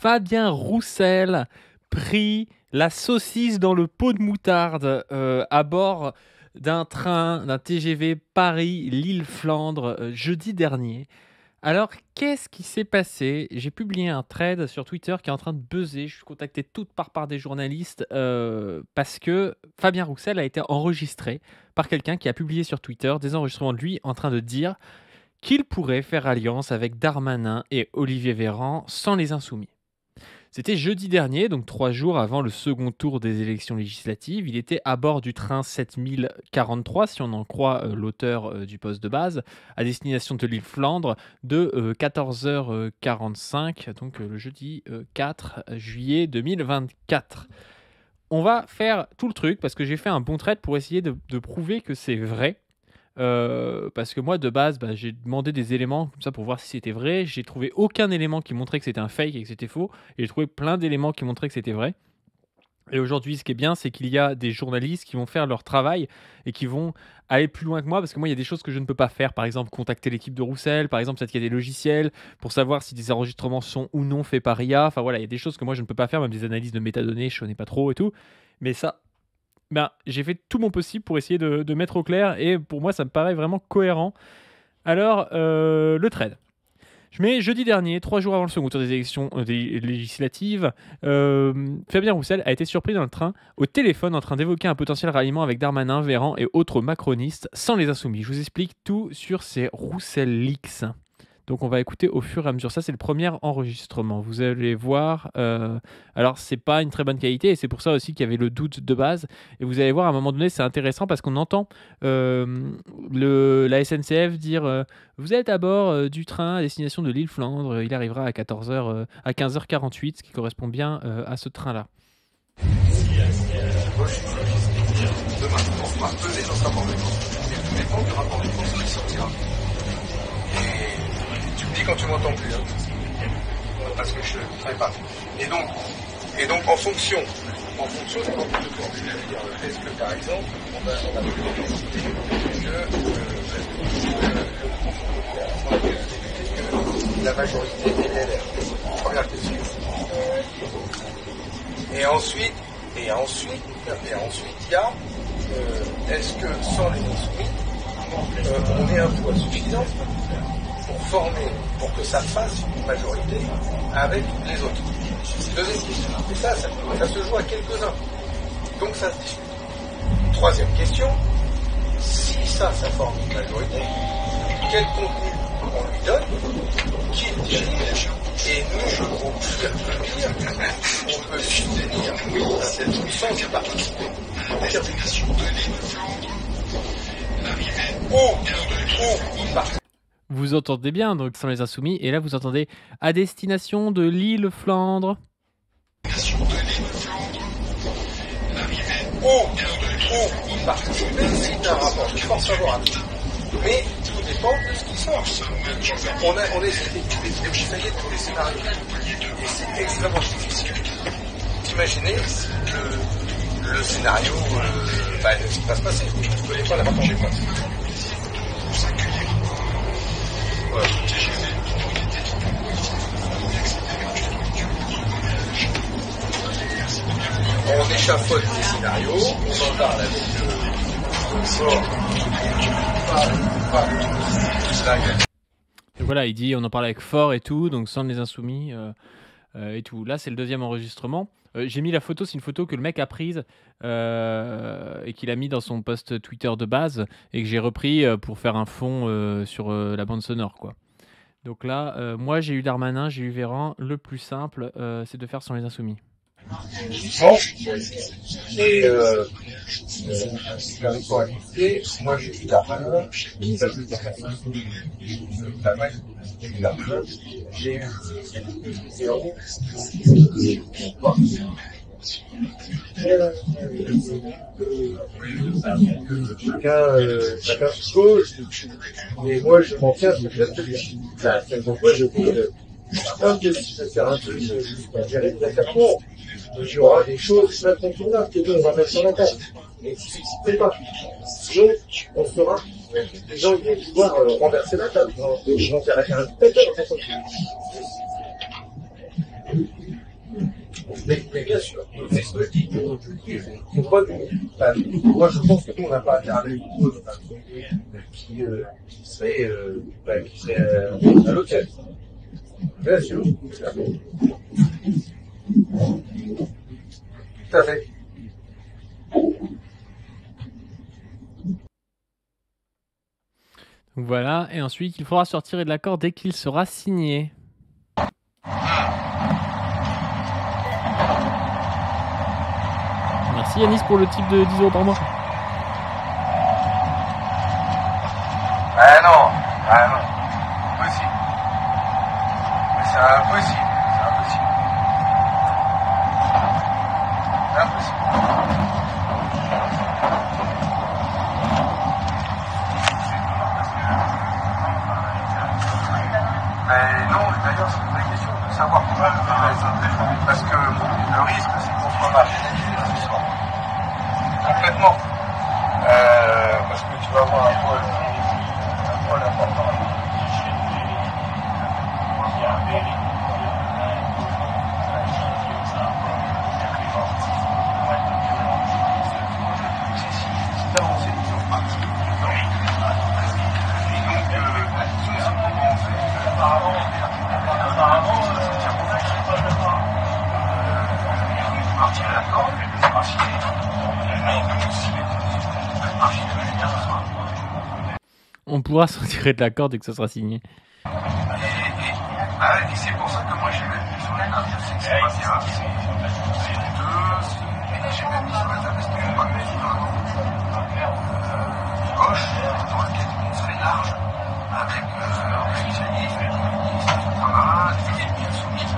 Fabien Roussel prit la saucisse dans le pot de moutarde à bord d'un train, d'un TGV Paris-Lille-Flandre jeudi dernier. Alors, qu'est-ce qui s'est passé? J'ai publié un thread sur Twitter qui est en train de buzzer. Je suis contacté toutes par des journalistes parce que Fabien Roussel a été enregistré par quelqu'un qui a publié sur Twitter des enregistrements de lui en train de dire qu'il pourrait faire alliance avec Darmanin et Olivier Véran sans les Insoumis. C'était jeudi dernier, donc 3 jours avant le second tour des élections législatives. Il était à bord du train 7043, si on en croit l'auteur du poste de base, à destination de l'île Flandre de 14h45, donc le jeudi 4 juillet 2024. On va faire tout le truc parce que j'ai fait un bon trade pour essayer de prouver que c'est vrai. Parce que moi de base j'ai demandé des éléments comme ça pour voir si c'était vrai. J'ai trouvé aucun élément qui montrait que c'était un fake et que c'était faux, et j'ai trouvé plein d'éléments qui montraient que c'était vrai. Et aujourd'hui, ce qui est bien, c'est qu'il y a des journalistes qui vont faire leur travail et qui vont aller plus loin que moi, parce que moi, il y a des choses que je ne peux pas faire. Par exemple, contacter l'équipe de Roussel, par exemple, peut-être qu'il y a des logiciels pour savoir si des enregistrements sont ou non faits par IA. Enfin voilà, il y a des choses que moi, je ne peux pas faire, même des analyses de métadonnées, je ne connais pas trop et tout. Mais ça, j'ai fait tout mon possible pour essayer de mettre au clair, et pour moi, ça me paraît vraiment cohérent. Alors, le trade. Je mets jeudi dernier, 3 jours avant le second tour des élections législatives, Fabien Roussel a été surpris dans le train, au téléphone, en train d'évoquer un potentiel ralliement avec Darmanin, Véran et autres macronistes sans les Insoumis. Je vous explique tout sur ces Roussel Leaks. Donc on va écouter au fur et à mesure. Ça, c'est le premier enregistrement. Vous allez voir. Alors, c'est pas une très bonne qualité, et c'est pour ça aussi qu'il y avait le doute de base. Et vous allez voir, à un moment donné, c'est intéressant parce qu'on entend la SNCF dire vous êtes à bord du train à destination de l'île Flandre. Il arrivera à 14h, à 15h48, ce qui correspond bien à ce train-là. Demain, on fera peser notre rapport de force. Et tout dépend du rapport de force qui sortira. Tu me dis quand tu m'entends plus, hein, parce que je ne ferai pas. Et donc en fonction des rapport de force, est-ce que par exemple, on a pu décider que la majorité est LR. Première question. Et ensuite, il y a est-ce que sans les Insoumis, on est un poids suffisant pour que ça fasse une majorité avec les autres. Deuxième question. Et ça se joue à quelques-uns. Donc ça se discute. Troisième question. Si ça forme une majorité, quel contenu on lui donne, qui le dirige, et nous, au pire, on peut soutenir cette puissance et participer. Ou participer. Vous entendez bien, donc sans les Insoumis, et là vous entendez à destination de l'île Flandre. Ou participer, c'est un rapport de force favorable. Mais tout dépend de ce qui sort. On essaie de tous les scénarios. Et c'est extrêmement difficile d'imaginer le scénario ce qui va se passer. Je ne connais pas la rapport des forces. Voilà. On échafaude des scénarios, on en parle avec Voilà, il dit on en parle avec Fort et tout, donc sans les Insoumis et tout. Là, c'est le deuxième enregistrement. J'ai mis la photo, c'est une photo que le mec a prise et qu'il a mis dans son post Twitter de base et que j'ai repris pour faire un fond sur la bande sonore, quoi. Donc là, moi j'ai eu Darmanin, j'ai eu Véran. Le plus simple, c'est de faire sans les Insoumis. Bon, et la réalité, moi j'ai eu Darmanin, j'ai eu chacun se cause, mais moi je m'en tiens donc là-dessus. Donc moi je dis, un de faire un truc juste à gérer de la carrière, il y aura des choses incontournables que nous on va mettre sur la table. Mais si c'est pas, sinon on sera, les gens vont pouvoir renverser la table. Ils vont faire un péteur en fait. Mais bien sûr, c'est ce que je dis. Moi, je pense que nous, on n'a pas intérêt à aller dans un truc qui serait à l'hôtel. Bien sûr. Tout à fait. Donc voilà, et ensuite il faudra sortir de l'accord dès qu'il sera signé. Merci Yanis pour le type de 10 € par mois. Ah non, impossible. Mais c'est impossible. Mais non, d'ailleurs, c'est une vraie question de savoir pourquoi le fait. Parce que le risque, c'est qu'on soit mal pénalisé ce soir. Complètement. Parce que tu vas avoir un poil important. On pourra se retirer de l'accord dès que ça sera signé. Et c'est pour ça que moi j'ai même mis sur la table. Je sais que c'est pas bien, c'est honteux, mais j'ai même mis sur la table parce qu'on va mettre gauche dans lequel on serait large avec un spécialiste, des camarades, des ennemis insoumis.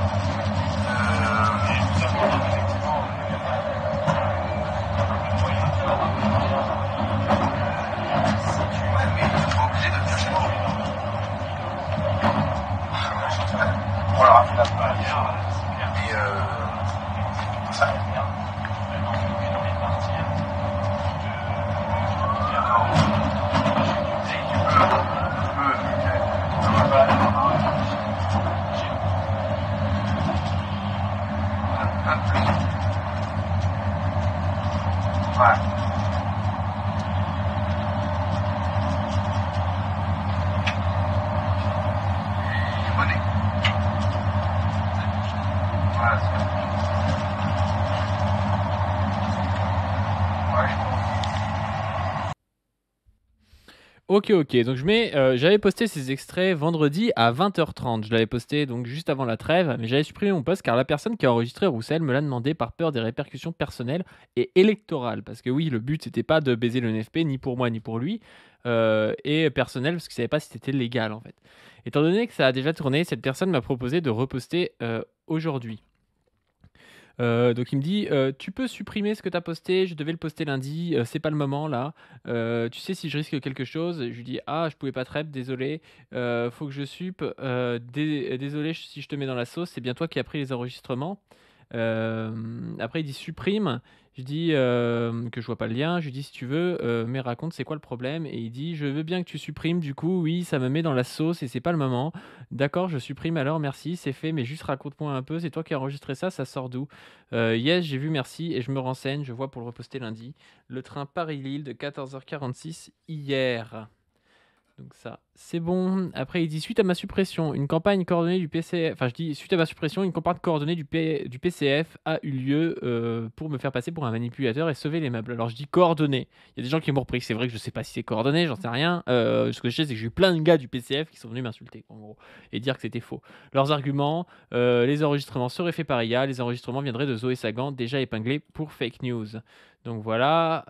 Ok, donc j'avais posté ces extraits vendredi à 20h30. Je l'avais posté donc juste avant la trêve, mais j'avais supprimé mon post car la personne qui a enregistré Roussel me l'a demandé par peur des répercussions personnelles et électorales. Parce que oui, le but c'était pas de baiser le NFP, ni pour moi ni pour lui, et personnel parce qu'il savait pas si c'était légal en fait. Étant donné que ça a déjà tourné, cette personne m'a proposé de reposter aujourd'hui. Donc il me dit tu peux supprimer ce que tu as posté, je devais le poster lundi, c'est pas le moment là. Tu sais si je risque quelque chose? Je lui dis ah je pouvais pas trep, désolé, faut que je sup, désolé si je te mets dans la sauce, c'est bien toi qui as pris les enregistrements. Après il dit supprime. Je dis que je vois pas le lien. Je lui dis si tu veux, mais raconte c'est quoi le problème. Et il dit je veux bien que tu supprimes. Du coup oui ça me met dans la sauce et c'est pas le moment. D'accord je supprime alors merci c'est fait mais juste raconte-moi un peu. C'est toi qui as enregistré ça sort d'où? Yes j'ai vu merci et je me renseigne. Je vois pour le reposter lundi. Le train Paris-Lille de 14h46 hier. Donc ça, c'est bon. Après, il dit suite à ma suppression, une campagne coordonnée du PCF. Enfin, je dis suite à ma suppression, une campagne coordonnée du PCF a eu lieu pour me faire passer pour un manipulateur et sauver les meubles. Alors je dis coordonné. Il y a des gens qui m'ont repris. C'est vrai que je sais pas si c'est coordonné, j'en sais rien. Ce que je sais, c'est que j'ai eu plein de gars du PCF qui sont venus m'insulter, en gros, et dire que c'était faux. Leurs arguments les enregistrements seraient faits par IA. Les enregistrements viendraient de Zoé Sagan, déjà épinglé pour fake news. Donc voilà,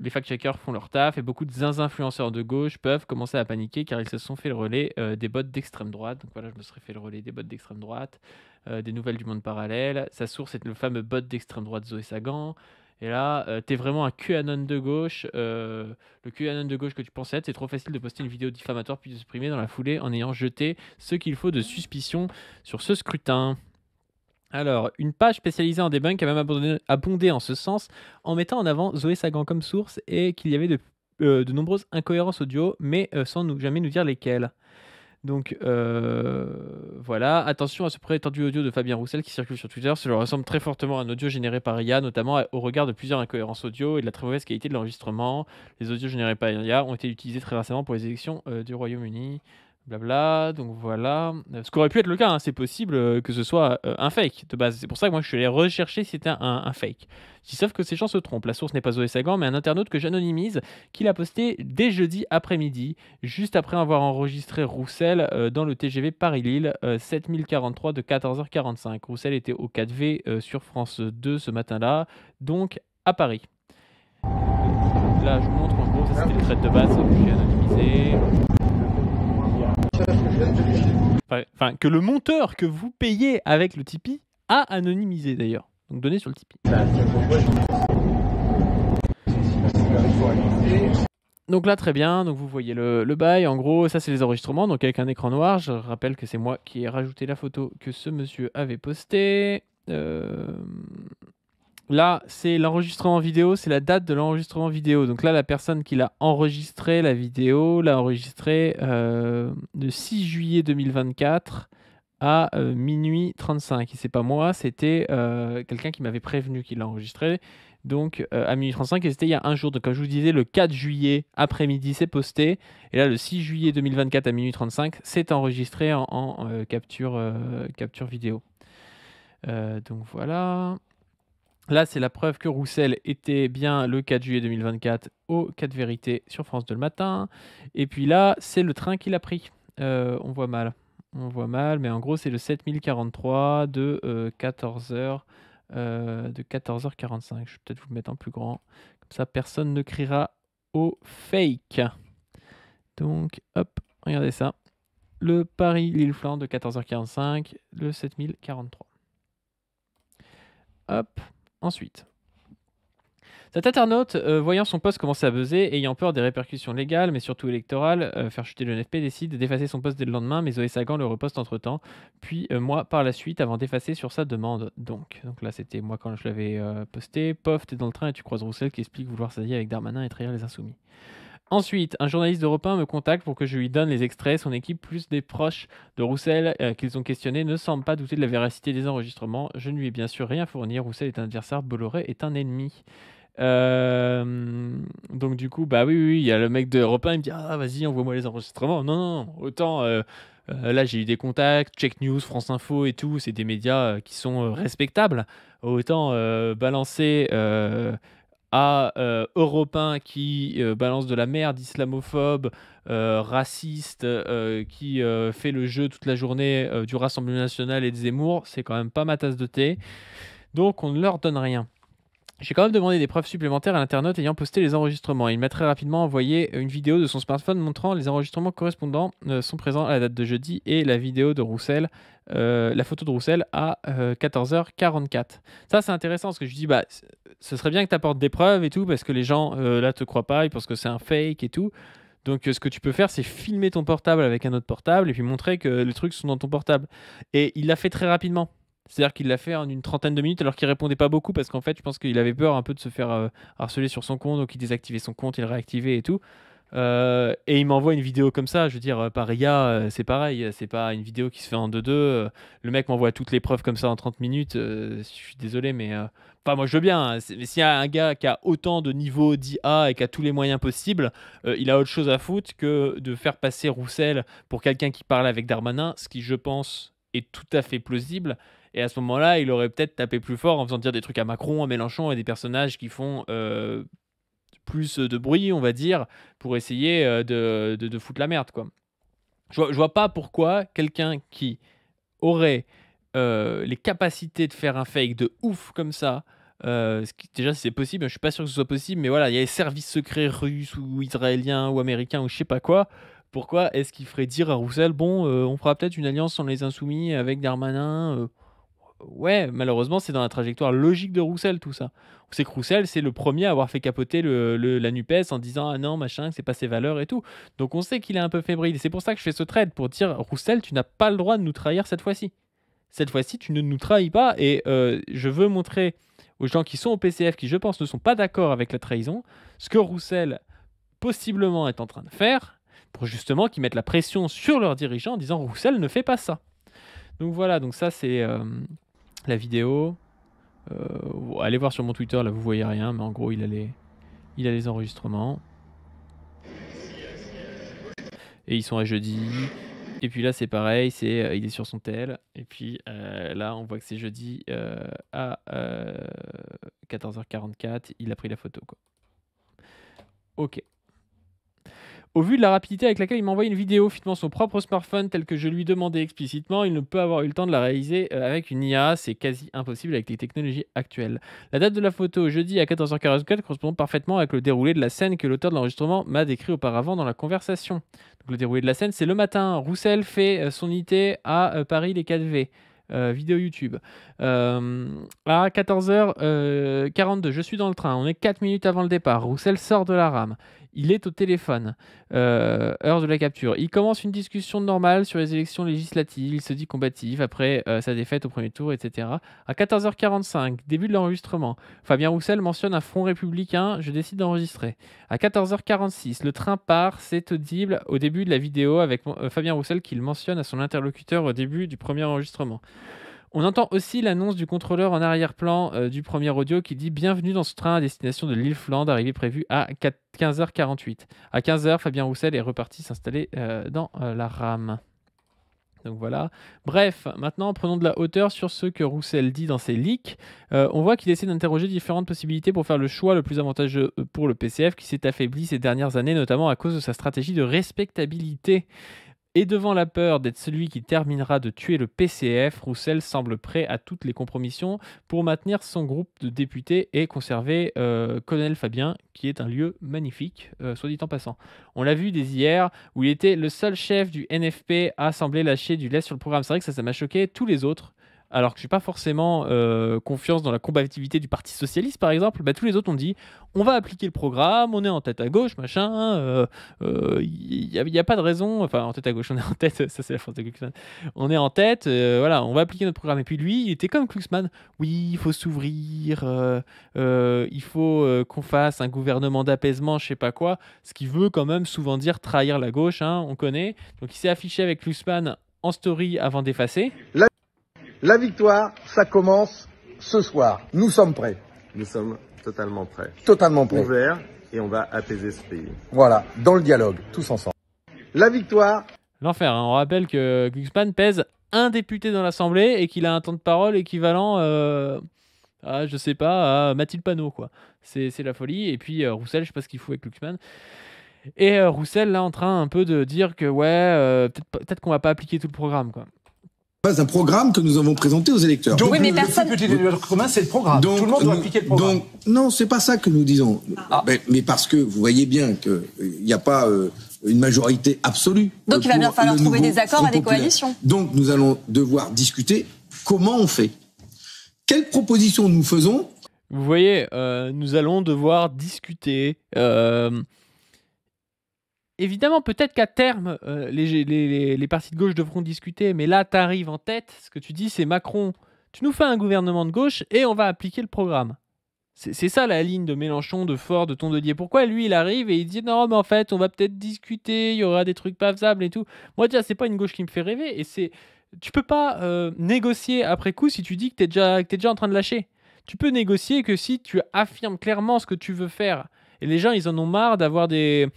les fact-checkers font leur taf et beaucoup d'influenceurs de gauche peuvent commencer à paniquer car ils se sont fait le relais des bots d'extrême droite. Donc voilà, je me serais fait le relais des bots d'extrême droite, des nouvelles du monde parallèle. Sa source est le fameux bot d'extrême droite Zoé Sagan. Et là, t'es vraiment un QAnon de gauche. Le QAnon de gauche que tu pensais être, c'est trop facile de poster une vidéo diffamatoire puis de supprimer dans la foulée en ayant jeté ce qu'il faut de suspicion sur ce scrutin. Alors, une page spécialisée en debunk a même abondé en ce sens en mettant en avant Zoé Sagan comme source et qu'il y avait de nombreuses incohérences audio, mais sans jamais nous dire lesquelles. Donc voilà, attention à ce prétendu audio de Fabien Roussel qui circule sur Twitter. Cela ressemble très fortement à un audio généré par IA, notamment au regard de plusieurs incohérences audio et de la très mauvaise qualité de l'enregistrement. Les audios générés par IA ont été utilisés très récemment pour les élections du Royaume-Uni. Blabla, donc voilà. Ce qu'aurait pu être le cas, hein, c'est possible que ce soit un fake de base. C'est pour ça que moi je suis allé rechercher si c'était un fake. Sauf que ces gens se trompent. La source n'est pas Zoé Sagan, mais un internaute que j'anonymise qui l'a posté dès jeudi après-midi, juste après avoir enregistré Roussel dans le TGV Paris-Lille 7043 de 14h45. Roussel était au 4V sur France 2 ce matin-là, donc à Paris. Là, je vous montre en gros, ça c'était le thread de base que j'ai anonymisé. Enfin, que le monteur que vous payez avec le Tipeee a anonymisé d'ailleurs. Donc donné sur le Tipeee. Donc là, très bien. Donc vous voyez le bail. En gros, ça c'est les enregistrements. Donc avec un écran noir. Je rappelle que c'est moi qui ai rajouté la photo que ce monsieur avait postée. Là, c'est l'enregistrement vidéo, c'est la date de l'enregistrement vidéo. Donc là, la personne qui l'a enregistré, la vidéo, l'a enregistré de 6 juillet 2024 à minuit 35. Et c'est pas moi, c'était quelqu'un qui m'avait prévenu qu'il l'a enregistré. Donc à minuit 35, et c'était il y a un jour. Donc comme je vous disais, le 4 juillet après-midi, c'est posté. Et là, le 6 juillet 2024 à minuit 35, c'est enregistré en capture vidéo. Donc voilà. Là, c'est la preuve que Roussel était bien le 4 juillet 2024 au 4 vérité sur France 2 le matin. Et puis là, c'est le train qu'il a pris. On voit mal. On voit mal, mais en gros, c'est le 7043 de 14h. De 14h45. Je vais peut-être vous le mettre en plus grand. Comme ça, personne ne criera au fake. Donc, hop, regardez ça. Le Paris-Lille-Flandre de 14h45, le 7043. Hop. Ensuite, cet internaute, voyant son post commencer à buzzer, ayant peur des répercussions légales, mais surtout électorales, faire chuter le NFP, décide d'effacer son post dès le lendemain, mais Zoé Sagan le reposte entre-temps, puis moi par la suite, avant d'effacer sur sa demande. Donc là, c'était moi quand je l'avais posté. Pof, t'es dans le train et tu croises Roussel qui explique vouloir s'allier avec Darmanin et trahir les Insoumis. Ensuite, un journaliste d'Europe 1 me contacte pour que je lui donne les extraits. Son équipe, plus des proches de Roussel qu'ils ont questionné, ne semble pas douter de la véracité des enregistrements. Je ne lui ai bien sûr rien fourni. Roussel est un adversaire, Bolloré est un ennemi. Donc du coup, bah oui, il y a le mec d'Europe 1, il me dit « Ah, vas-y, envoie-moi les enregistrements. » Non, autant... là, j'ai eu des contacts, Check News, France Info et tout, c'est des médias qui sont respectables. Autant balancer... à Europe 1 qui balance de la merde, islamophobe, raciste, qui fait le jeu toute la journée du Rassemblement National et de Zemmour, c'est quand même pas ma tasse de thé. Donc on ne leur donne rien. J'ai quand même demandé des preuves supplémentaires à l'internaute ayant posté les enregistrements. Il m'a très rapidement envoyé une vidéo de son smartphone montrant les enregistrements correspondants sont présents à la date de jeudi et la vidéo de Roussel, la photo de Roussel à 14h44. Ça, c'est intéressant parce que je dis, bah, ce serait bien que tu apportes des preuves et tout parce que les gens là te croient pas, ils pensent que c'est un fake et tout. Donc ce que tu peux faire, c'est filmer ton portable avec un autre portable et puis montrer que les trucs sont dans ton portable. Et il l'a fait très rapidement. C'est-à-dire qu'il l'a fait en une trentaine de minutes alors qu'il répondait pas beaucoup parce qu'en fait, je pense qu'il avait peur un peu de se faire harceler sur son compte, donc il désactivait son compte, il le réactivait et tout. Et il m'envoie une vidéo comme ça, je veux dire, par IA, c'est pareil, c'est pas une vidéo qui se fait en 2-2. Le mec m'envoie toutes les preuves comme ça en 30 minutes, je suis désolé, mais enfin, moi je veux bien, hein, mais s'il y a un gars qui a autant de niveau d'IA et qui a tous les moyens possibles, il a autre chose à foutre que de faire passer Roussel pour quelqu'un qui parle avec Darmanin, ce qui, je pense, est tout à fait plausible. Et à ce moment-là, il aurait peut-être tapé plus fort en faisant dire des trucs à Macron, à Mélenchon et des personnages qui font plus de bruit, on va dire, pour essayer de foutre la merde, quoi. Je vois pas pourquoi quelqu'un qui aurait les capacités de faire un fake de ouf comme ça, déjà si c'est possible, je suis pas sûr que ce soit possible, mais voilà, il y a les services secrets russes ou israéliens ou américains ou je sais pas quoi. Pourquoi est-ce qu'il ferait dire à Roussel, bon, on fera peut-être une alliance sans les Insoumis avec Darmanin Ouais, malheureusement, c'est dans la trajectoire logique de Roussel, tout ça. On sait que Roussel, c'est le premier à avoir fait capoter la NUPES en disant « Ah non, machin, c'est pas ses valeurs et tout ». Donc on sait qu'il est un peu fébrile. Et c'est pour ça que je fais ce trade, pour dire « Roussel, tu n'as pas le droit de nous trahir cette fois-ci. Cette fois-ci, tu ne nous trahis pas. » Et je veux montrer aux gens qui sont au PCF, qui je pense ne sont pas d'accord avec la trahison, ce que Roussel, possiblement, est en train de faire. pour justement qu'ils mettent la pression sur leurs dirigeants en disant Roussel ne fait pas ça. Donc voilà, donc ça c'est la vidéo. Allez voir sur mon Twitter, là vous voyez rien, mais en gros il a les enregistrements. Et ils sont à jeudi. Et puis là c'est pareil, il est sur son tel. Et puis là on voit que c'est jeudi à 14h44, il a pris la photo quoi. Ok. Au vu de la rapidité avec laquelle il m'envoie une vidéo filmant son propre smartphone tel que je lui demandais explicitement, il ne peut avoir eu le temps de la réaliser avec une IA. C'est quasi impossible avec les technologies actuelles. La date de la photo, jeudi à 14h44, correspond parfaitement avec le déroulé de la scène que l'auteur de l'enregistrement m'a décrit auparavant dans la conversation. Donc, le déroulé de la scène, c'est le matin. Roussel fait son IT à Paris les 4V. Vidéo YouTube. À 14h42, je suis dans le train. On est 4 minutes avant le départ. Roussel sort de la rame. Il est au téléphone. Heure de la capture. Il commence une discussion normale sur les élections législatives. Il se dit combatif après sa défaite au premier tour, etc. À 14h45, début de l'enregistrement. Fabien Roussel mentionne un front républicain. Je décide d'enregistrer. À 14h46, le train part. C'est audible au début de la vidéo avec Fabien Roussel qui le mentionne à son interlocuteur au début du premier enregistrement. On entend aussi l'annonce du contrôleur en arrière-plan du premier audio qui dit « Bienvenue dans ce train à destination de l'île Flandre, arrivée prévue à 15h48 ». À 15h, Fabien Roussel est reparti s'installer dans la rame. Donc voilà. Bref, maintenant prenons de la hauteur sur ce que Roussel dit dans ses leaks. On voit qu'il essaie d'interroger différentes possibilités pour faire le choix le plus avantageux pour le PCF qui s'est affaibli ces dernières années, notamment à cause de sa stratégie de respectabilité. Et devant la peur d'être celui qui terminera de tuer le PCF, Roussel semble prêt à toutes les compromissions pour maintenir son groupe de députés et conserver Colonel Fabien, qui est un lieu magnifique, soit dit en passant. On l'a vu dès hier, où il était le seul chef du NFP à sembler lâcher du lest sur le programme. C'est vrai que ça m'a choqué. Tous les autres, alors que je n'ai pas forcément confiance dans la combativité du Parti Socialiste, par exemple, tous les autres ont dit on va appliquer le programme, on est en tête à gauche, machin, il n'y a pas de raison, enfin en tête à gauche, on est en tête, ça c'est la France de Glucksmann, on est en tête, voilà, on va appliquer notre programme. Et puis lui, il était comme Glucksmann, oui, il faut s'ouvrir, il faut qu'on fasse un gouvernement d'apaisement, je sais pas quoi, ce qui veut quand même souvent dire trahir la gauche, hein, on connaît. Donc il s'est affiché avec Glucksmann en story avant d'effacer. La victoire, ça commence ce soir. Nous sommes prêts. Nous sommes totalement prêts. Totalement prêts. Ouverts et on va apaiser ce pays. Voilà, dans le dialogue, tous ensemble. La victoire... L'enfer, hein. On rappelle que Glucksmann pèse un député dans l'Assemblée et qu'il a un temps de parole équivalent à, je sais pas, à Mathilde Panot, quoi. C'est la folie. Et puis Roussel, je sais pas ce qu'il fout avec Glucksmann. Et Roussel, là, en train un peu de dire que, ouais, peut-être qu'on va pas appliquer tout le programme, quoi. Pas un programme que nous avons présenté aux électeurs. Donc, oui, mais personne. Le petit dénominateur commun, c'est le programme. Donc, tout le monde doit appliquer le programme. Donc, non, c'est pas ça que nous disons. Ah. Mais parce que vous voyez bien qu'il n'y a pas une majorité absolue. Donc il va bien falloir trouver des accords à des coalitions. Donc nous allons devoir discuter comment on fait. Quelles propositions nous faisons? Vous voyez, nous allons devoir discuter. Évidemment, peut-être qu'à terme, les partis de gauche devront discuter, mais là, tu arrives en tête, ce que tu dis, c'est Macron, tu nous fais un gouvernement de gauche et on va appliquer le programme. C'est ça la ligne de Mélenchon, de Faure, de Tondelier. Pourquoi lui, il arrive et il dit non, mais en fait, on va peut-être discuter, il y aura des trucs pas faisables et tout. Moi, déjà, c'est pas une gauche qui me fait rêver et tu peux pas négocier après coup si tu dis que t'es déjà en train de lâcher. Tu peux négocier que si tu affirmes clairement ce que tu veux faire. Et les gens, ils en ont marre d'avoir des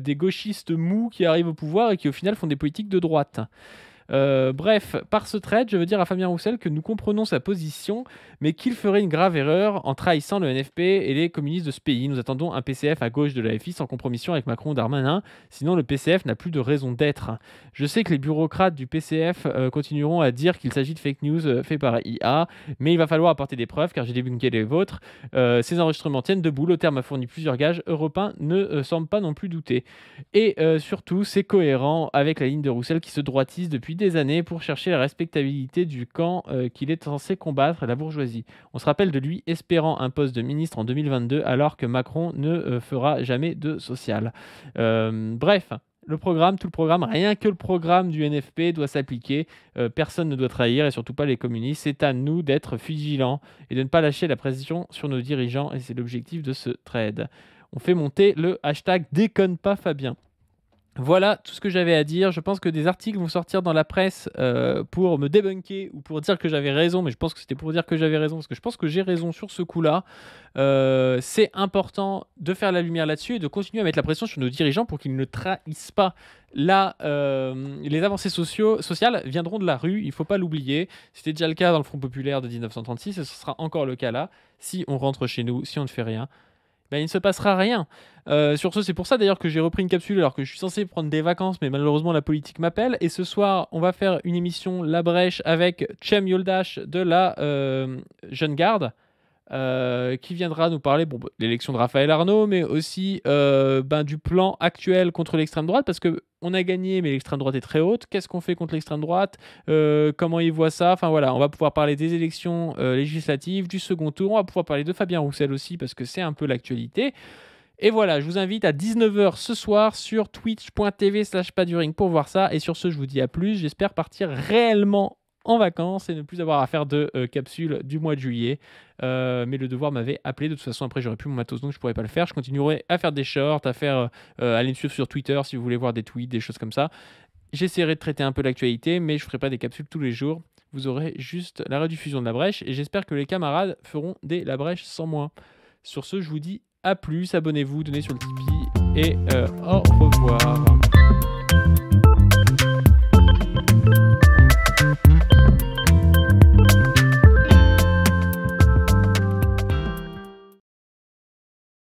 gauchistes mous qui arrivent au pouvoir et qui, au final, font des politiques de droite. Bref, par ce trait, je veux dire à Fabien Roussel que nous comprenons sa position, mais qu'il ferait une grave erreur en trahissant le NFP et les communistes de ce pays. Nous attendons un PCF à gauche de la FI sans compromission avec Macron ou Darmanin, sinon le PCF n'a plus de raison d'être. Je sais que les bureaucrates du PCF continueront à dire qu'il s'agit de fake news fait par IA, mais il va falloir apporter des preuves car j'ai débunké les vôtres. Ces enregistrements tiennent debout, le terme a fourni plusieurs gages, Europe 1 ne semble pas non plus douter. Et surtout, c'est cohérent avec la ligne de Roussel qui se droitise depuis des années pour chercher la respectabilité du camp qu'il est censé combattre, la bourgeoisie. On se rappelle de lui espérant un poste de ministre en 2022 alors que Macron ne fera jamais de social. Bref, le programme, tout le programme, rien que le programme du NFP doit s'appliquer. Personne ne doit trahir et surtout pas les communistes. C'est à nous d'être vigilants et de ne pas lâcher la pression sur nos dirigeants et c'est l'objectif de ce trade. On fait monter le hashtag déconne pas Fabien. Voilà tout ce que j'avais à dire. Je pense que des articles vont sortir dans la presse pour me débunker ou pour dire que j'avais raison, mais je pense que c'était pour dire que j'avais raison, parce que je pense que j'ai raison sur ce coup-là. C'est important de faire la lumière là-dessus et de continuer à mettre la pression sur nos dirigeants pour qu'ils ne trahissent pas. Là, les avancées sociales viendront de la rue, il ne faut pas l'oublier. C'était déjà le cas dans le Front populaire de 1936 et ce sera encore le cas là. Si on rentre chez nous, si on ne fait rien, il ne se passera rien. Sur ce, c'est pour ça d'ailleurs que j'ai repris une capsule alors que je suis censé prendre des vacances, mais malheureusement la politique m'appelle. Et ce soir, on va faire une émission La Brèche avec Cem Yoldaş de la Jeune Garde, qui viendra nous parler de l'élection de Raphaël Arnaud, mais aussi du plan actuel contre l'extrême droite, parce qu'on a gagné, mais l'extrême droite est très haute. Qu'est-ce qu'on fait contre l'extrême droite ? Comment ils voient ça ? Enfin voilà, on va pouvoir parler des élections législatives, du second tour. On va pouvoir parler de Fabien Roussel aussi, parce que c'est un peu l'actualité. Et voilà, je vous invite à 19h ce soir sur twitch.tv/paduring pour voir ça. Et sur ce, je vous dis à plus. J'espère partir réellement en vacances et ne plus avoir à faire de capsule du mois de juillet. Mais le devoir m'avait appelé. De toute façon, après, j'aurais plus mon matos, donc je pourrais pas le faire. Je continuerai à faire des shorts, à faire aller me suivre sur Twitter si vous voulez voir des tweets, des choses comme ça. J'essaierai de traiter un peu l'actualité, mais je ferai pas des capsules tous les jours. Vous aurez juste la rediffusion de La Brèche et j'espère que les camarades feront des La Brèche sans moi. Sur ce, je vous dis à plus. Abonnez-vous, donnez sur le Tipeee et au revoir.